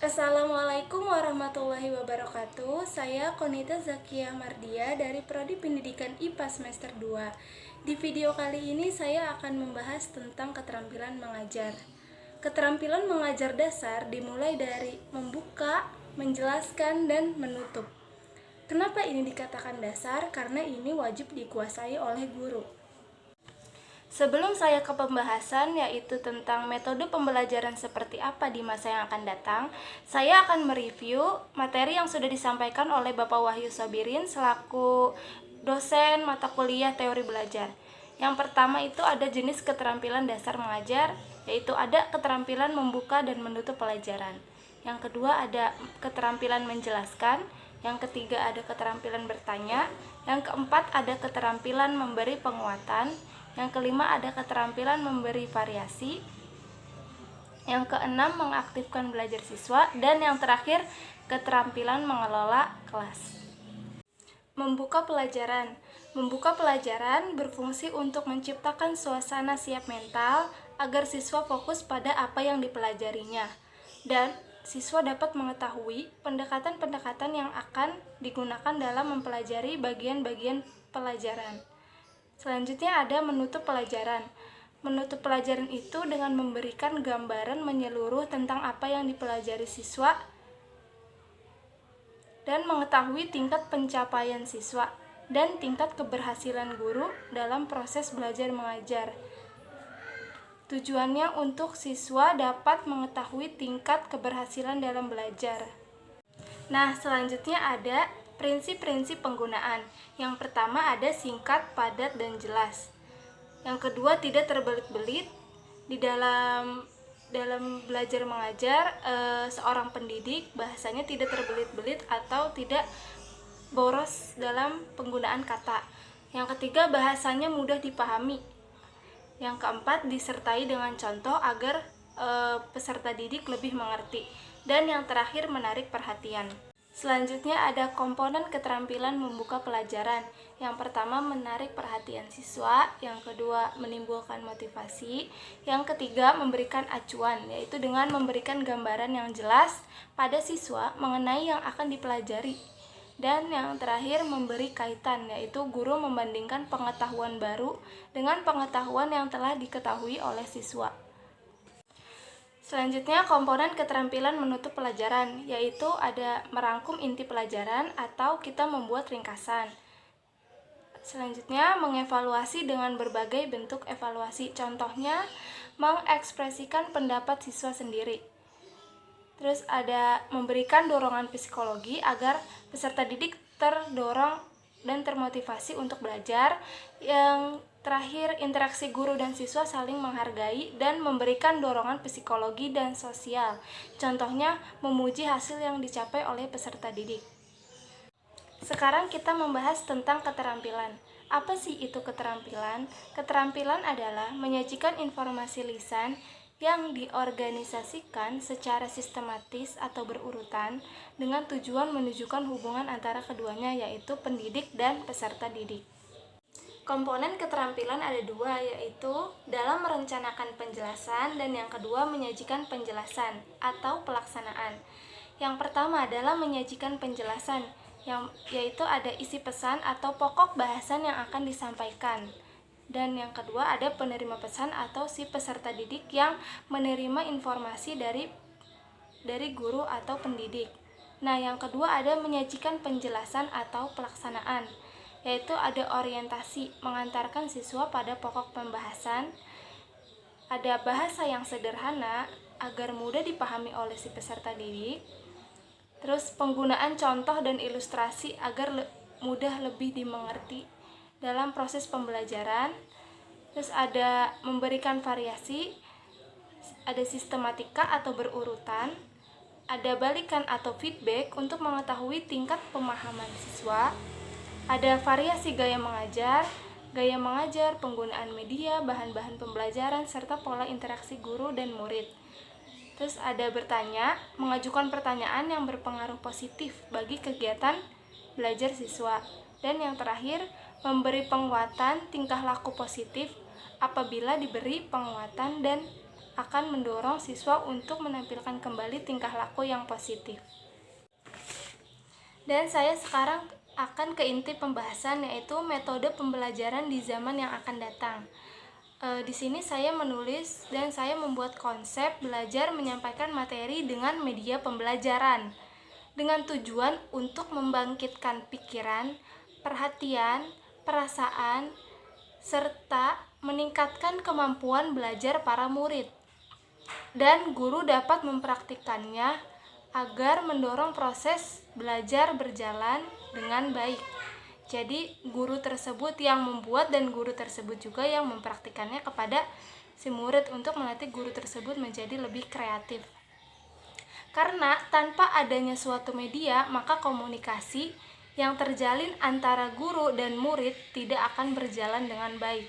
Assalamualaikum warahmatullahi wabarakatuh. Saya Konita Zakia Mardia dari Prodi Pendidikan IPA semester 2. Di video kali ini saya akan membahas tentang keterampilan mengajar. Keterampilan mengajar dasar dimulai dari membuka, menjelaskan, dan menutup. Kenapa ini dikatakan dasar? Karena ini wajib dikuasai oleh guru. Sebelum saya ke pembahasan, yaitu tentang metode pembelajaran seperti apa di masa yang akan datang, saya akan mereview materi yang sudah disampaikan oleh Bapak Wahyu Sabirin selaku dosen mata kuliah teori belajar. Yang pertama itu ada jenis keterampilan dasar mengajar, yaitu ada keterampilan membuka dan menutup pelajaran. Yang kedua ada keterampilan menjelaskan, yang ketiga ada keterampilan bertanya, yang keempat ada keterampilan memberi penguatan, yang kelima ada keterampilan memberi variasi, yang keenam mengaktifkan belajar siswa, dan yang terakhir keterampilan mengelola kelas. Membuka pelajaran. Membuka pelajaran berfungsi untuk menciptakan suasana siap mental agar siswa fokus pada apa yang dipelajarinya, dan siswa dapat mengetahui pendekatan-pendekatan yang akan digunakan dalam mempelajari bagian-bagian pelajaran. Selanjutnya ada menutup pelajaran. Menutup pelajaran itu dengan memberikan gambaran menyeluruh tentang apa yang dipelajari siswa dan mengetahui tingkat pencapaian siswa dan tingkat keberhasilan guru dalam proses belajar mengajar. Tujuannya untuk siswa dapat mengetahui tingkat keberhasilan dalam belajar. Nah, selanjutnya ada prinsip-prinsip penggunaan. Yang pertama ada singkat, padat, dan jelas. Yang kedua tidak terbelit-belit. Di dalam belajar mengajar, seorang pendidik bahasanya tidak terbelit-belit atau tidak boros dalam penggunaan kata. Yang ketiga bahasanya mudah dipahami. Yang keempat disertai dengan contoh agar peserta didik lebih mengerti. Dan yang terakhir menarik perhatian. Selanjutnya ada komponen keterampilan membuka pelajaran. Yang pertama menarik perhatian siswa, yang kedua menimbulkan motivasi, yang ketiga memberikan acuan, yaitu dengan memberikan gambaran yang jelas pada siswa mengenai yang akan dipelajari. Dan yang terakhir memberi kaitan, yaitu guru membandingkan pengetahuan baru dengan pengetahuan yang telah diketahui oleh siswa. Selanjutnya komponen keterampilan menutup pelajaran, yaitu ada merangkum inti pelajaran atau kita membuat ringkasan. Selanjutnya mengevaluasi dengan berbagai bentuk evaluasi, contohnya mengekspresikan pendapat siswa sendiri. Terus ada memberikan dorongan psikologi agar peserta didik terdorong dan termotivasi untuk belajar. Yang terakhir, interaksi guru dan siswa saling menghargai dan memberikan dorongan psikologi dan sosial. Contohnya, memuji hasil yang dicapai oleh peserta didik. Sekarang kita membahas tentang keterampilan. Apa sih itu keterampilan? Keterampilan adalah menyajikan informasi lisan yang diorganisasikan secara sistematis atau berurutan dengan tujuan menunjukkan hubungan antara keduanya, yaitu pendidik dan peserta didik. Komponen keterampilan ada dua, yaitu dalam merencanakan penjelasan dan yang kedua menyajikan penjelasan atau pelaksanaan. Yang pertama adalah menyajikan penjelasan, yaitu ada isi pesan atau pokok bahasan yang akan disampaikan. Dan yang kedua ada penerima pesan atau si peserta didik yang menerima informasi dari guru atau pendidik. Nah, yang kedua ada menyajikan penjelasan atau pelaksanaan, yaitu ada orientasi, mengantarkan siswa pada pokok pembahasan, ada bahasa yang sederhana agar mudah dipahami oleh si peserta didik, terus penggunaan contoh dan ilustrasi agar mudah lebih dimengerti dalam proses pembelajaran, terus ada memberikan variasi, ada sistematika atau berurutan, ada balikan atau feedback untuk mengetahui tingkat pemahaman siswa, ada variasi gaya mengajar, penggunaan media, bahan-bahan pembelajaran, serta pola interaksi guru dan murid. Terus ada bertanya, mengajukan pertanyaan yang berpengaruh positif bagi kegiatan belajar siswa. Dan yang terakhir, memberi penguatan tingkah laku positif apabila diberi penguatan dan akan mendorong siswa untuk menampilkan kembali tingkah laku yang positif. Dan saya sekarang akan ke inti pembahasan, yaitu metode pembelajaran di zaman yang akan datang. Di sini saya menulis dan saya membuat konsep belajar menyampaikan materi dengan media pembelajaran dengan tujuan untuk membangkitkan pikiran, perhatian, perasaan, serta meningkatkan kemampuan belajar para murid. Dan guru dapat mempraktikkannya agar mendorong proses belajar berjalan dengan baik. Jadi guru tersebut yang membuat dan guru tersebut juga yang mempraktikannya kepada si murid untuk melatih guru tersebut menjadi lebih kreatif. Karena tanpa adanya suatu media, maka komunikasi yang terjalin antara guru dan murid tidak akan berjalan dengan baik.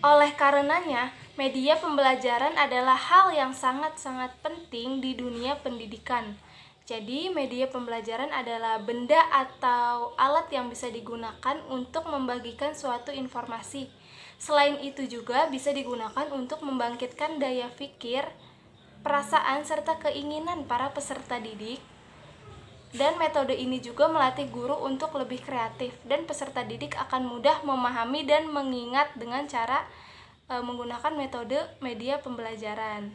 Oleh karenanya, media pembelajaran adalah hal yang sangat-sangat penting di dunia pendidikan. Jadi, media pembelajaran adalah benda atau alat yang bisa digunakan untuk membagikan suatu informasi. Selain itu juga bisa digunakan untuk membangkitkan daya pikir, perasaan, serta keinginan para peserta didik. Dan metode ini juga melatih guru untuk lebih kreatif, dan peserta didik akan mudah memahami dan mengingat dengan cara menggunakan metode media pembelajaran.